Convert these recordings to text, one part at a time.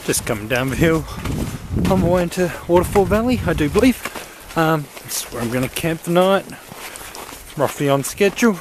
Just coming down the hill on my way into Waterfall Valley, I do believe. This is where I'm going to camp the night, roughly on schedule.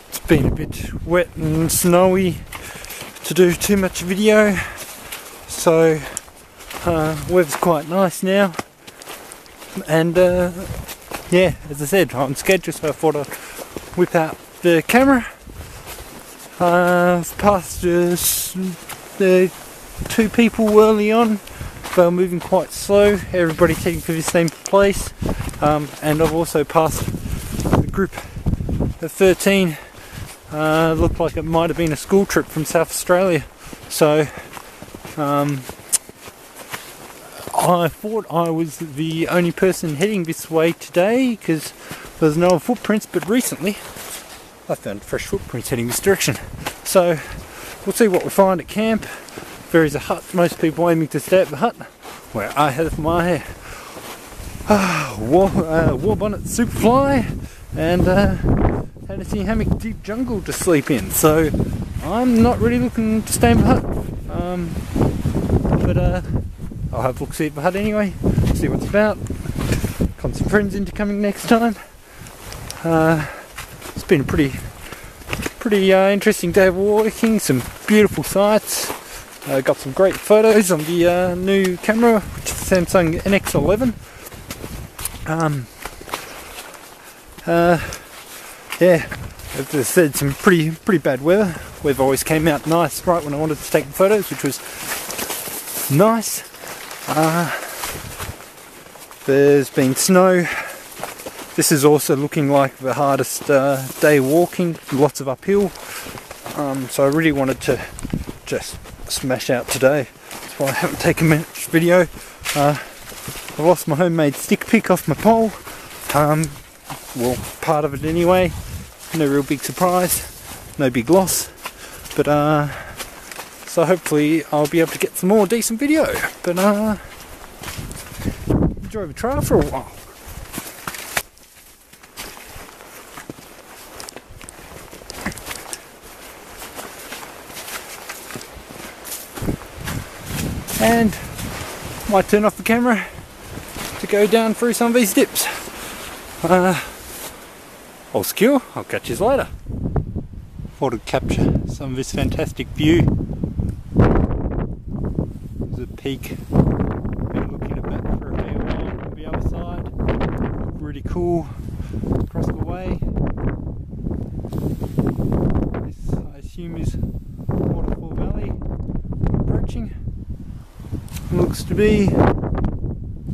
It's been a bit wet and snowy to do too much video, so weather's quite nice now, and yeah, as I said, on schedule, so I thought I'd whip out the camera. Past the two people early on, they were moving quite slow, everybody heading for the same place, and I've also passed the group of 13, looked like it might have been a school trip from South Australia, so I thought I was the only person heading this way today because there's no footprints, but recently I found fresh footprints heading this direction. So we'll see what we find at camp. There is a hut, most people aiming to stay at the hut, where I have my war bonnet Superfly and Tennessee Hammock deep jungle to sleep in. So I'm not really looking to stay in the hut, but I'll have a look see at the hut anyway, see what it's about. Got some friends into coming next time. It's been a pretty interesting day of walking, some beautiful sights. Got some great photos on the new camera, which is the Samsung NX11. Yeah, as I said, some pretty bad weather. Weather always came out nice right when I wanted to take the photos, which was nice. There's been snow. This is also looking like the hardest day walking, lots of uphill, so I really wanted to just smash out today. That's why I haven't taken much video. I lost my homemade stick pick off my pole, well, part of it anyway, no real big surprise, no big loss, but so hopefully I'll be able to get some more decent video, but enjoy the trail for a while. And might turn off the camera to go down through some of these dips. All secure, I'll catch you later. Thought I'd capture some of this fantastic view. There's a peak. Been looking at that for a fair while on the other side. Really cool. Across the way. This I assume is Waterfall Valley. Approaching. Looks to be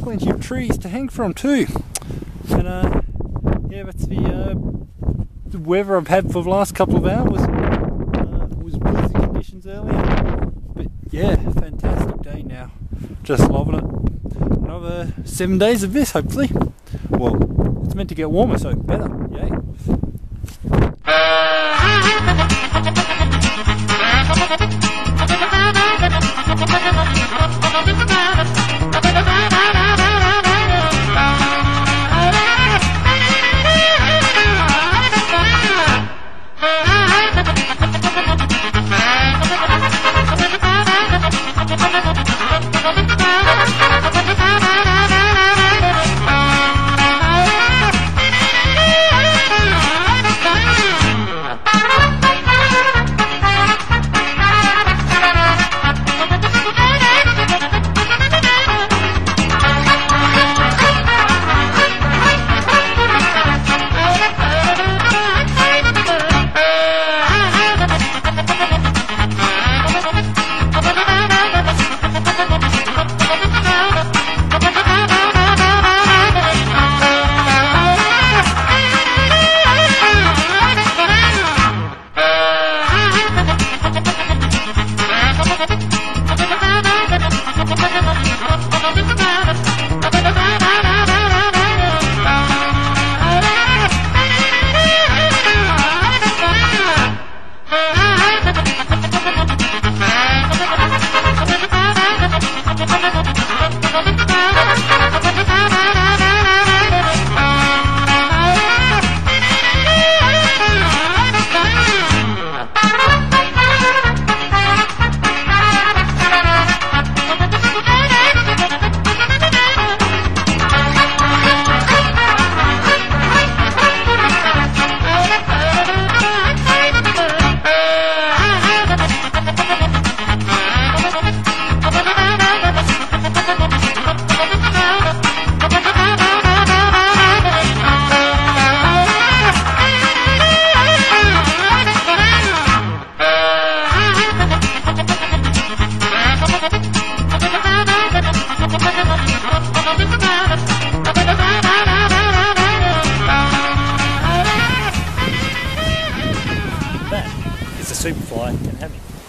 plenty of trees to hang from too, and yeah, that's the weather I've had for the last couple of hours. Was blizzard conditions earlier, but yeah, fantastic day now, just loving it. Another 7 days of this hopefully. Well, it's meant to get warmer, so better, yay.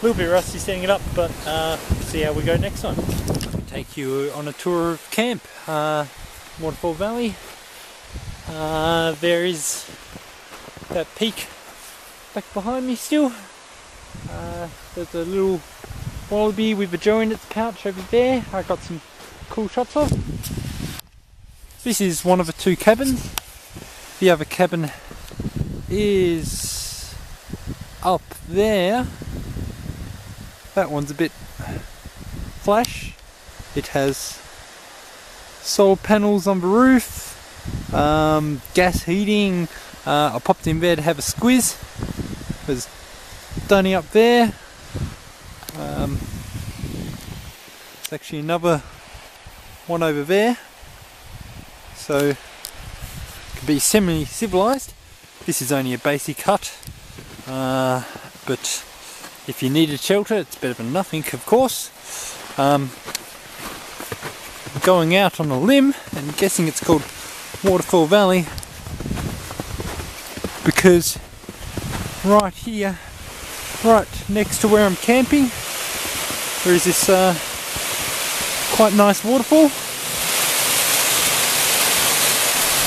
little bit rusty setting it up, but see how we go next time. Take you on a tour of camp, Waterfall Valley. There is that peak back behind me still. There's a little wallaby with a joe in its pouch over there. I got some cool shots of. This is one of the two cabins. The other cabin is up there. That one's a bit flash. It has solar panels on the roof, gas heating. I popped in there to have a squiz. There's Dunny up there. There's actually another one over there. So it could be semi-civilized. This is only a basic hut, but if you needed shelter, it's better than nothing, of course. Going out on a limb and guessing it's called Waterfall Valley because right here, right next to where I'm camping, there is this quite nice waterfall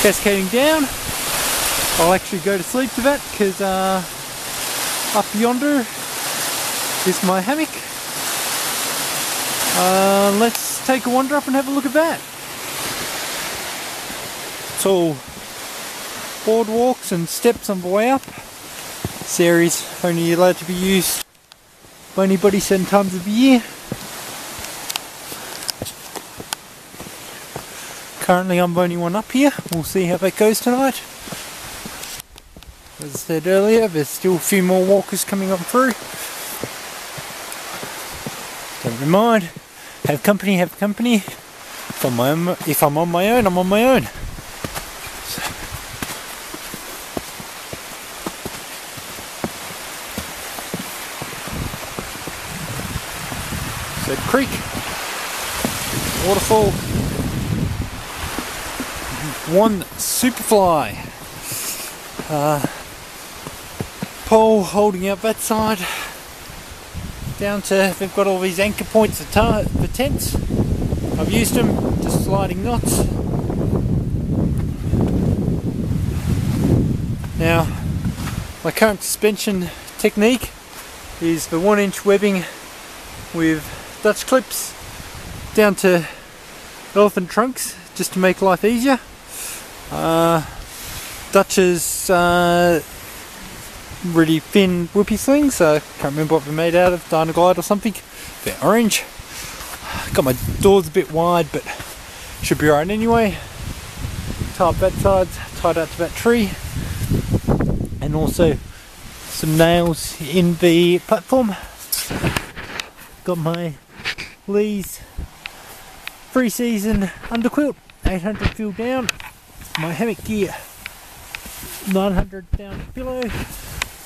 cascading down. I'll actually go to sleep to that because up yonder is my hammock. Let's take a wander up and have a look at that. It's all boardwalks and steps on the way up. This area is only allowed to be used by anybody certain times of the year. Currently I'm the only one up here. We'll see how that goes tonight. As I said earlier, there's still a few more walkers coming up through. Don't mind. Have company, have company. If I'm on my own, I'm on my own. So creek, waterfall, one superfly. Pole holding out that side. Down to, they've got all these anchor points for tents. I've used them, just sliding knots. Now, my current suspension technique is the 1-inch webbing with Dutch clips down to elephant trunks, just to make life easier. Dutch's really thin whoopie slings, so I can't remember what they're made out of, Dynaglide or something. They're orange. Got my doors a bit wide, but should be right anyway. Tie up that side, tied out to that tree, and also some nails in the platform. Got my Lee's free season underquilt, 800 feel down. My hammock gear, 900 down the pillow.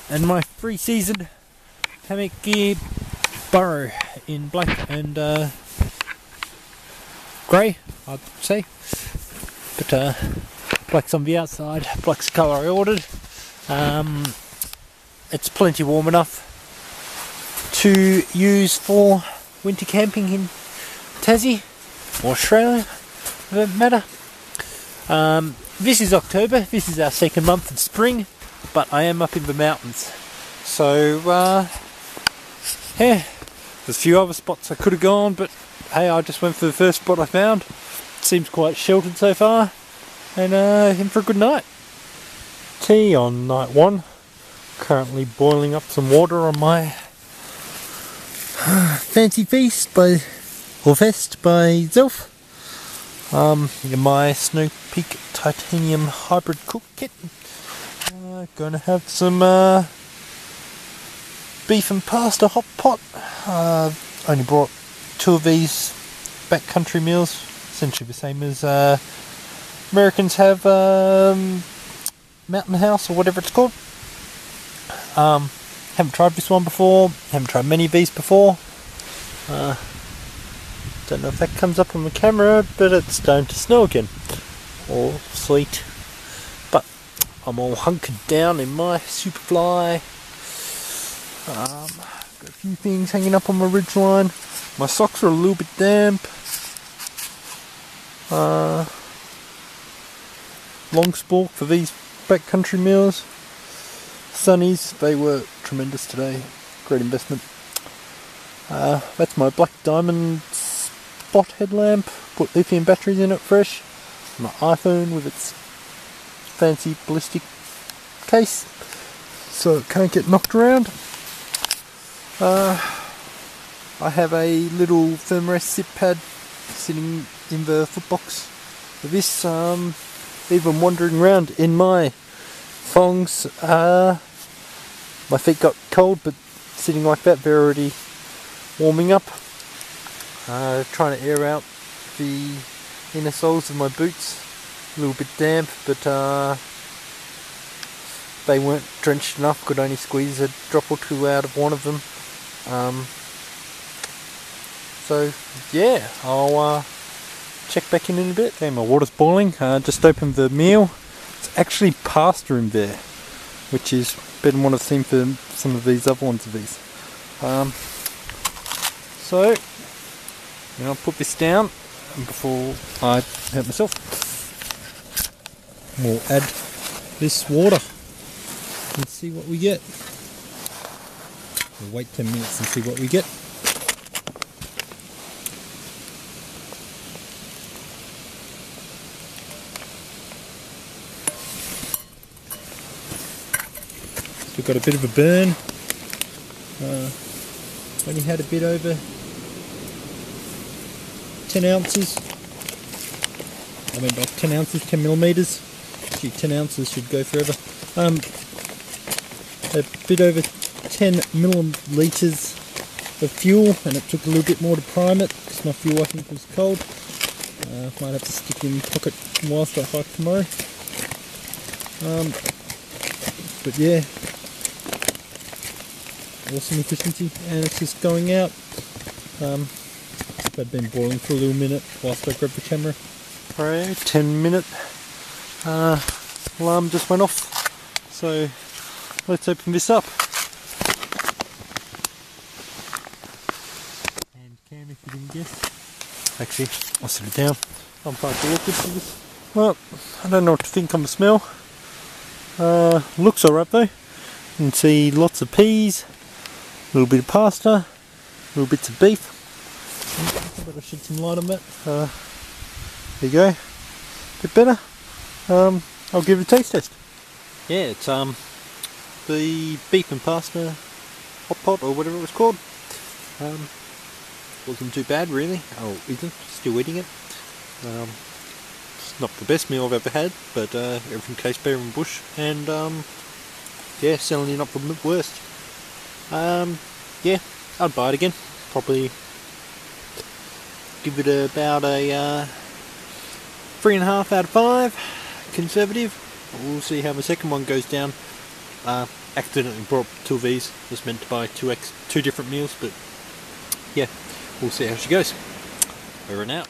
And my free season hammock gear burrow in black and grey, I'd say. But black's on the outside, black's the colour I ordered. It's plenty warm enough to use for winter camping in Tassie or Australia, for that matter. This is October, this is our second month of spring. But I am up in the mountains, so yeah, there's a few other spots I could have gone, but hey, I just went for the first spot I found. Seems quite sheltered so far, and in for a good night. Tea on night one. Currently boiling up some water on my fancy vest by Zelf. In my Snow Peak Titanium Hybrid Cook Kit. Gonna have some beef and pasta hot pot. Only brought 2 of these backcountry meals, essentially the same as Americans have Mountain House or whatever it's called. Haven't tried this one before, haven't tried many of these before. Don't know if that comes up on the camera, but it's starting to snow again, or sleet. But I'm all hunkered down in my Superfly. Got a few things hanging up on my ridgeline. My socks are a little bit damp. Long spork for these backcountry meals. Sunnies, they were tremendous today. Great investment. That's my black diamond spot headlamp. Put lithium batteries in it fresh. My iPhone with its fancy ballistic case, so it can't get knocked around. I have a little thermarest zip pad sitting in the footbox of this. Even wandering around in my thongs, my feet got cold, but sitting like that, they're already warming up. Trying to air out the inner soles of my boots. A little bit damp, but they weren't drenched enough. Could only squeeze a drop or two out of one of them. So yeah, I'll check back in a bit. Okay, my water's boiling. Just opened the meal. It's actually pasta in there, which is better than what I've seen for some of these other ones of these. So I'll put this down before I hurt myself. We'll add this water and see what we get. We'll wait 10 minutes and see what we get. We've got a bit of a burn. Only had a bit over 10 ounces. I mean, like 10 ounces, 10 millimeters. Gee, 10 ounces should go forever. A bit over 10 milliliters of fuel, and it took a little bit more to prime it because my fuel I think was cold. Might have to stick in the pocket whilst I hike tomorrow. But yeah, awesome efficiency, and it's just going out. They've been boiling for a little minute whilst I grab the camera. Alright, 10-minute alarm just went off, so let's open this up. And Cam, if you didn't guess. Actually, I'll sit it down. I'm far too awkward for this. Well, I don't know what to think on the smell. Looks alright though. You can see lots of peas, a little bit of pasta, little bits of beef. I better shed some light on that. There you go. Bit better. I'll give it a taste test. Yeah, it's the beef and pasta hot pot or whatever it was called. Wasn't too bad really. Oh, isn't. Still eating it. It's not the best meal I've ever had, but everything tastes better in bush, and yeah, certainly not the worst. Yeah, I'd buy it again. Probably give it about a 3.5 out of 5. Conservative. We'll see how the second one goes down. Accidentally brought 2 of these. Was meant to buy 2 different meals, but yeah, we'll see how she goes. Over and out.